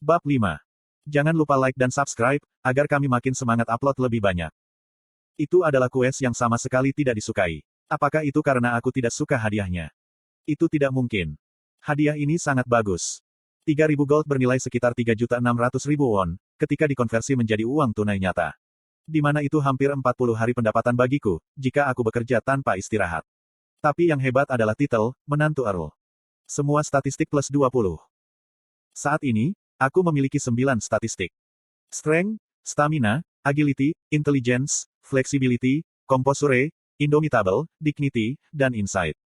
Bab 5. Jangan lupa like dan subscribe, agar kami makin semangat upload lebih banyak. Itu adalah kues yang sama sekali tidak disukai. Apakah itu karena aku tidak suka hadiahnya? Itu tidak mungkin. Hadiah ini sangat bagus. 3.000 gold bernilai sekitar 3.600.000 won, ketika dikonversi menjadi uang tunai nyata. Di mana itu hampir 40 hari pendapatan bagiku, jika aku bekerja tanpa istirahat. Tapi yang hebat adalah titel, Menantu Earl. Semua statistik plus 20. Saat ini, aku memiliki 9 statistik. Strength, Stamina, Agility, Intelligence, Flexibility, Composure, Indomitable, Dignity, dan Insight.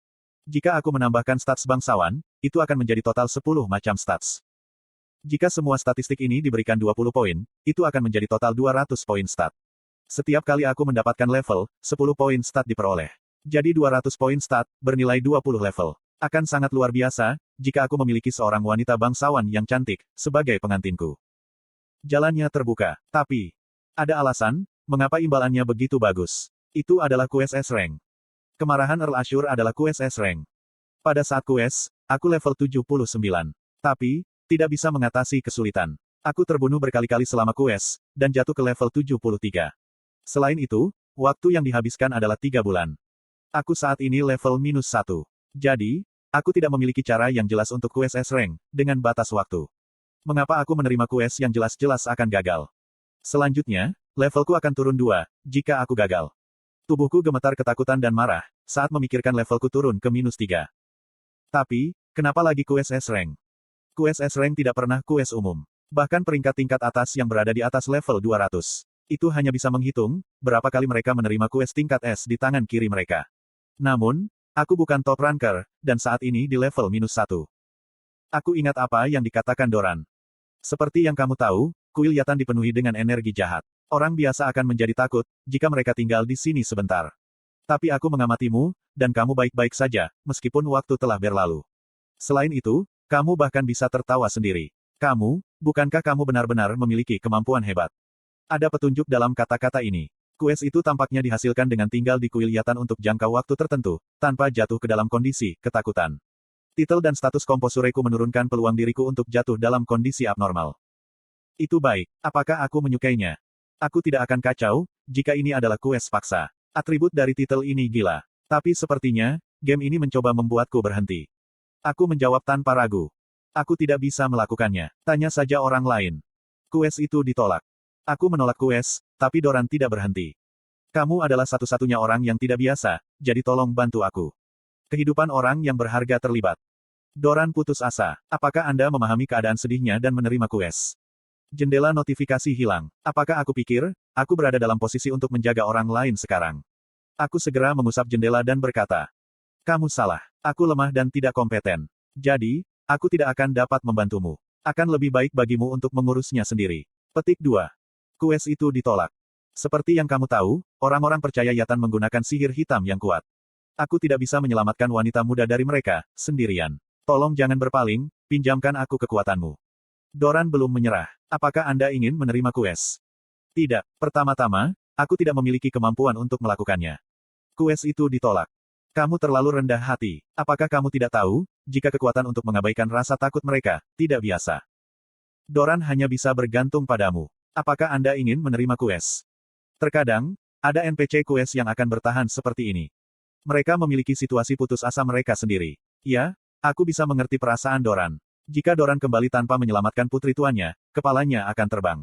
Jika aku menambahkan stats bangsawan, itu akan menjadi total 10 macam stats. Jika semua statistik ini diberikan 20 poin, itu akan menjadi total 200 poin stat. Setiap kali aku mendapatkan level, 10 poin stat diperoleh. Jadi 200 poin stat, bernilai 20 level. Akan sangat luar biasa, jika aku memiliki seorang wanita bangsawan yang cantik, sebagai pengantinku. Jalannya terbuka, tapi ada alasan, mengapa imbalannya begitu bagus. Itu adalah quest S-Rank. Kemarahan Earl Ashur adalah quest S-Rank. Pada saat quest, aku level 79. Tapi, tidak bisa mengatasi kesulitan. Aku terbunuh berkali-kali selama quest, dan jatuh ke level 73. Selain itu, waktu yang dihabiskan adalah 3 bulan. Aku saat ini level minus 1. Jadi, aku tidak memiliki cara yang jelas untuk quest S-Rank, dengan batas waktu. Mengapa aku menerima quest yang jelas-jelas akan gagal? Selanjutnya, levelku akan turun 2, jika aku gagal. Tubuhku gemetar ketakutan dan marah, saat memikirkan levelku turun ke minus 3. Tapi, kenapa lagi quest S-Rank? Quest S-Rank tidak pernah quest umum. Bahkan peringkat tingkat atas yang berada di atas level 200. Itu hanya bisa menghitung, berapa kali mereka menerima quest tingkat S di tangan kiri mereka. Namun, aku bukan top ranker, dan saat ini di level minus 1. Aku ingat apa yang dikatakan Doran. Seperti yang kamu tahu, kuil Yatan dipenuhi dengan energi jahat. Orang biasa akan menjadi takut, jika mereka tinggal di sini sebentar. Tapi aku mengamatimu, dan kamu baik-baik saja, meskipun waktu telah berlalu. Selain itu, kamu bahkan bisa tertawa sendiri. Bukankah kamu benar-benar memiliki kemampuan hebat? Ada petunjuk dalam kata-kata ini. Quest itu tampaknya dihasilkan dengan tinggal di kuil Yatan untuk jangka waktu tertentu, tanpa jatuh ke dalam kondisi ketakutan. Titel dan status komposureku menurunkan peluang diriku untuk jatuh dalam kondisi abnormal. Itu baik. Apakah aku menyukainya? Aku tidak akan kacau, jika ini adalah quest paksa. Atribut dari titel ini gila. Tapi sepertinya, game ini mencoba membuatku berhenti. Aku menjawab tanpa ragu. Aku tidak bisa melakukannya. Tanya saja orang lain. Quest itu ditolak. Aku menolak quest, tapi Doran tidak berhenti. Kamu adalah satu-satunya orang yang tidak biasa, jadi tolong bantu aku. Kehidupan orang yang berharga terlibat. Doran putus asa. Apakah Anda memahami keadaan sedihnya dan menerima quest? Jendela notifikasi hilang. Apakah aku pikir, aku berada dalam posisi untuk menjaga orang lain sekarang? Aku segera mengusap jendela dan berkata, kamu salah. Aku lemah dan tidak kompeten. Jadi, aku tidak akan dapat membantumu. Akan lebih baik bagimu untuk mengurusnya sendiri. Petik 2. Quest itu ditolak. Seperti yang kamu tahu, orang-orang percaya Yatan menggunakan sihir hitam yang kuat. Aku tidak bisa menyelamatkan wanita muda dari mereka, sendirian. Tolong jangan berpaling, pinjamkan aku kekuatanmu. Doran belum menyerah. Apakah Anda ingin menerima quest? Tidak. Pertama-tama, aku tidak memiliki kemampuan untuk melakukannya. Quest itu ditolak. Kamu terlalu rendah hati. Apakah kamu tidak tahu, jika kekuatan untuk mengabaikan rasa takut mereka, tidak biasa? Doran hanya bisa bergantung padamu. Apakah Anda ingin menerima quest? Terkadang, ada NPC quest yang akan bertahan seperti ini. Mereka memiliki situasi putus asa mereka sendiri. Ya, aku bisa mengerti perasaan Doran. Jika Doran kembali tanpa menyelamatkan putri tuannya, kepalanya akan terbang.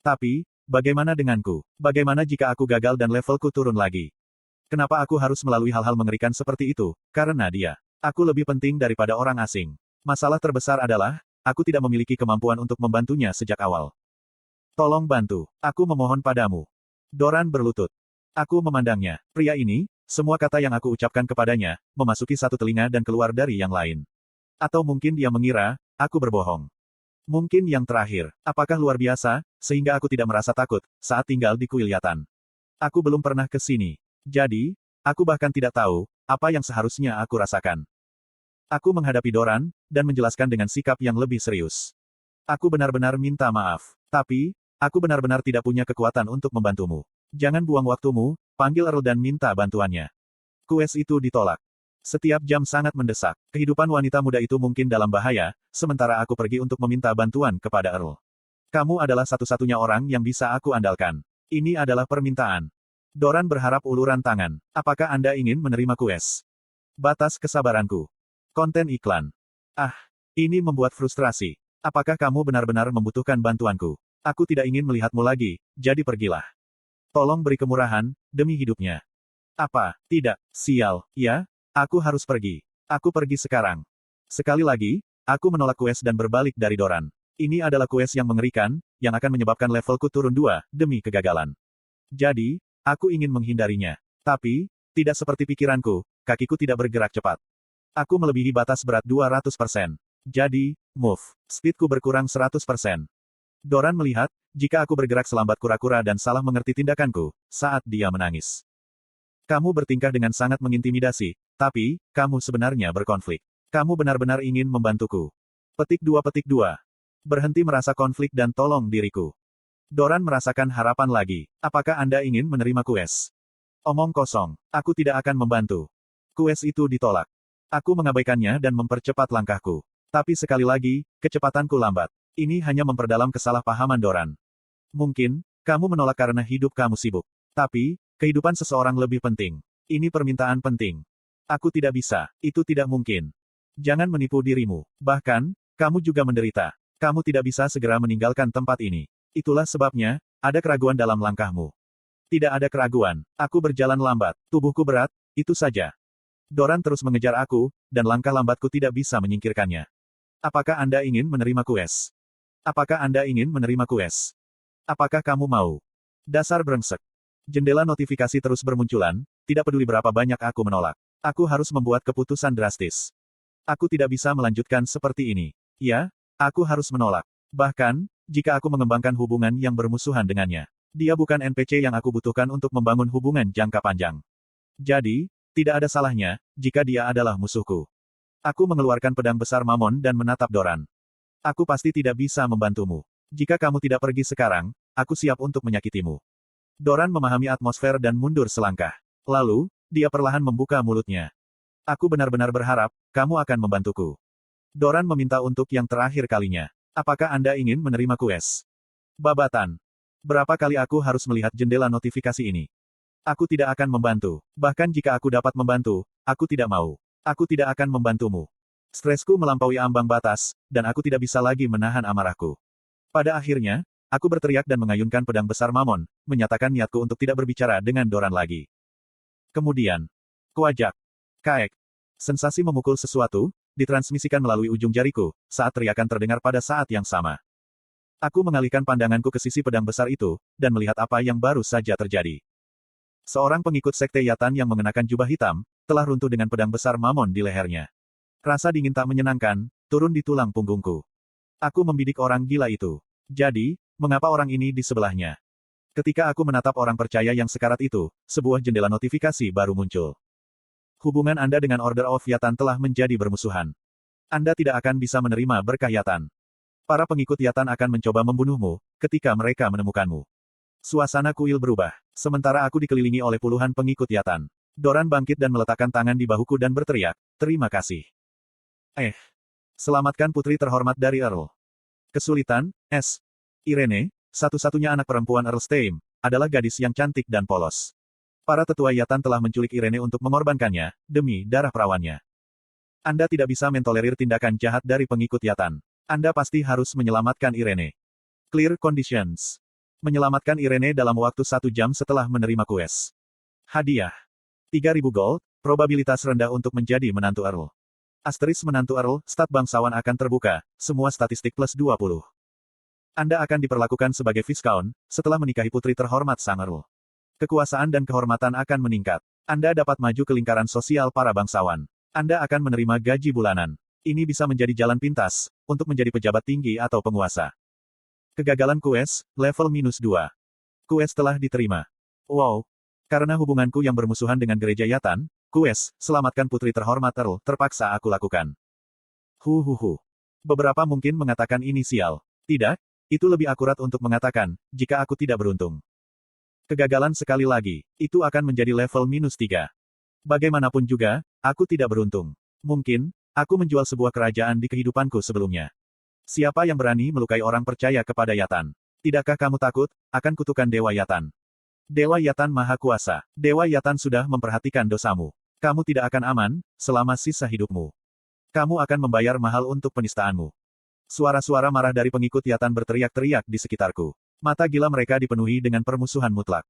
Tapi, bagaimana denganku? Bagaimana jika aku gagal dan levelku turun lagi? Kenapa aku harus melalui hal-hal mengerikan seperti itu? Karena dia. Aku lebih penting daripada orang asing. Masalah terbesar adalah, aku tidak memiliki kemampuan untuk membantunya sejak awal. Tolong bantu. Aku memohon padamu. Doran berlutut. Aku memandangnya. Pria ini, semua kata yang aku ucapkan kepadanya, memasuki satu telinga dan keluar dari yang lain. Atau mungkin dia mengira, aku berbohong. Mungkin yang terakhir, apakah luar biasa, sehingga aku tidak merasa takut, saat tinggal di kuil Yatan. Aku belum pernah ke sini. Jadi, aku bahkan tidak tahu, apa yang seharusnya aku rasakan. Aku menghadapi Doran, dan menjelaskan dengan sikap yang lebih serius. Aku benar-benar minta maaf. Tapi, aku benar-benar tidak punya kekuatan untuk membantumu. Jangan buang waktumu, panggil Earl dan minta bantuannya. Quest itu ditolak. Setiap jam sangat mendesak. Kehidupan wanita muda itu mungkin dalam bahaya, sementara aku pergi untuk meminta bantuan kepada Earl. Kamu adalah satu-satunya orang yang bisa aku andalkan. Ini adalah permintaan. Doran berharap uluran tangan. Apakah Anda ingin menerima kues? Batas kesabaranku. Konten iklan. Ah, ini membuat frustrasi. Apakah kamu benar-benar membutuhkan bantuanku? Aku tidak ingin melihatmu lagi, jadi pergilah. Tolong beri kemurahan, demi hidupnya. Apa? Tidak, sial, ya? Aku harus pergi. Aku pergi sekarang. Sekali lagi, aku menolak kues dan berbalik dari Doran. Ini adalah kues yang mengerikan, yang akan menyebabkan levelku turun 2, demi kegagalan. Jadi, aku ingin menghindarinya. Tapi, tidak seperti pikiranku, kakiku tidak bergerak cepat. Aku melebihi batas berat 200%. Jadi, move. Speedku berkurang 100%. Doran melihat, jika aku bergerak selambat kura-kura dan salah mengerti tindakanku, saat dia menangis. Kamu bertingkah dengan sangat mengintimidasi, tapi, kamu sebenarnya berkonflik. Kamu benar-benar ingin membantuku. Petik 2. Berhenti merasa konflik dan tolong diriku. Doran merasakan harapan lagi. Apakah Anda ingin menerima kues? Omong kosong. Aku tidak akan membantu. Kues itu ditolak. Aku mengabaikannya dan mempercepat langkahku. Tapi sekali lagi, kecepatanku lambat. Ini hanya memperdalam kesalahpahaman Doran. Mungkin, kamu menolak karena hidup kamu sibuk. Tapi, kehidupan seseorang lebih penting. Ini permintaan penting. Aku tidak bisa. Itu tidak mungkin. Jangan menipu dirimu. Bahkan, kamu juga menderita. Kamu tidak bisa segera meninggalkan tempat ini. Itulah sebabnya, ada keraguan dalam langkahmu. Tidak ada keraguan. Aku berjalan lambat. Tubuhku berat, itu saja. Doran terus mengejar aku, dan langkah lambatku tidak bisa menyingkirkannya. Apakah Anda ingin menerima kues? Apakah Anda ingin menerima kues? Apakah kamu mau? Dasar brengsek. Jendela notifikasi terus bermunculan, tidak peduli berapa banyak aku menolak. Aku harus membuat keputusan drastis. Aku tidak bisa melanjutkan seperti ini. Ya, aku harus menolak. Bahkan, jika aku mengembangkan hubungan yang bermusuhan dengannya. Dia bukan NPC yang aku butuhkan untuk membangun hubungan jangka panjang. Jadi, tidak ada salahnya, jika dia adalah musuhku. Aku mengeluarkan pedang besar Mamon dan menatap Doran. Aku pasti tidak bisa membantumu. Jika kamu tidak pergi sekarang, aku siap untuk menyakitimu. Doran memahami atmosfer dan mundur selangkah. Lalu, dia perlahan membuka mulutnya. Aku benar-benar berharap, kamu akan membantuku. Doran meminta untuk yang terakhir kalinya. Apakah Anda ingin menerima kues? Babatan. Berapa kali aku harus melihat jendela notifikasi ini? Aku tidak akan membantu. Bahkan jika aku dapat membantu, aku tidak mau. Aku tidak akan membantumu. Stresku melampaui ambang batas, dan aku tidak bisa lagi menahan amarahku. Pada akhirnya, aku berteriak dan mengayunkan pedang besar Mamon, menyatakan niatku untuk tidak berbicara dengan Doran lagi. Kemudian, kuajak. Kaek. Sensasi memukul sesuatu, ditransmisikan melalui ujung jariku, saat teriakan terdengar pada saat yang sama. Aku mengalihkan pandanganku ke sisi pedang besar itu, dan melihat apa yang baru saja terjadi. Seorang pengikut sekte Yatan yang mengenakan jubah hitam, telah runtuh dengan pedang besar Mamon di lehernya. Rasa dingin tak menyenangkan, turun di tulang punggungku. Aku membidik orang gila itu. Jadi, mengapa orang ini di sebelahnya? Ketika aku menatap orang percaya yang sekarat itu, sebuah jendela notifikasi baru muncul. Hubungan Anda dengan Order of Yatan telah menjadi bermusuhan. Anda tidak akan bisa menerima berkah Yatan. Para pengikut Yatan akan mencoba membunuhmu, ketika mereka menemukanmu. Suasana kuil berubah. Sementara aku dikelilingi oleh puluhan pengikut Yatan. Doran bangkit dan meletakkan tangan di bahuku dan berteriak, "Terima kasih. Selamatkan putri terhormat dari Earl." Kesulitan, Irene, satu-satunya anak perempuan Earl Steim, adalah gadis yang cantik dan polos. Para tetua Yatan telah menculik Irene untuk mengorbankannya, demi darah perawannya. Anda tidak bisa mentolerir tindakan jahat dari pengikut Yatan. Anda pasti harus menyelamatkan Irene. Clear conditions. Menyelamatkan Irene dalam waktu 1 jam setelah menerima kues. Hadiah. 3.000 gold, probabilitas rendah untuk menjadi menantu Earl. Asteris menantu Earl, stat bangsawan akan terbuka, semua statistik plus 20. Anda akan diperlakukan sebagai Viscount, setelah menikahi putri terhormat Sang Earl. Kekuasaan dan kehormatan akan meningkat. Anda dapat maju ke lingkaran sosial para bangsawan. Anda akan menerima gaji bulanan. Ini bisa menjadi jalan pintas, untuk menjadi pejabat tinggi atau penguasa. Kegagalan kues, level -2. Kues telah diterima. Wow. Karena hubunganku yang bermusuhan dengan gereja Yatan, kues, selamatkan putri terhormat Earl, terpaksa aku lakukan. Beberapa mungkin mengatakan ini sial. Tidak, itu lebih akurat untuk mengatakan, jika aku tidak beruntung. Kegagalan sekali lagi, itu akan menjadi level -3. Bagaimanapun juga, aku tidak beruntung. Mungkin, aku menjual sebuah kerajaan di kehidupanku sebelumnya. Siapa yang berani melukai orang percaya kepada Yatan? Tidakkah kamu takut akan kutukan Dewa Yatan? Dewa Yatan Maha Kuasa. Dewa Yatan sudah memperhatikan dosamu. Kamu tidak akan aman selama sisa hidupmu. Kamu akan membayar mahal untuk penistaanmu. Suara-suara marah dari pengikut Yatan berteriak-teriak di sekitarku. Mata gila mereka dipenuhi dengan permusuhan mutlak.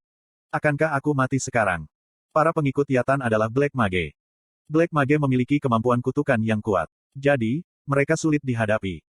Akankah aku mati sekarang? Para pengikut Yatan adalah Black Mage. Black Mage memiliki kemampuan kutukan yang kuat. Jadi, mereka sulit dihadapi.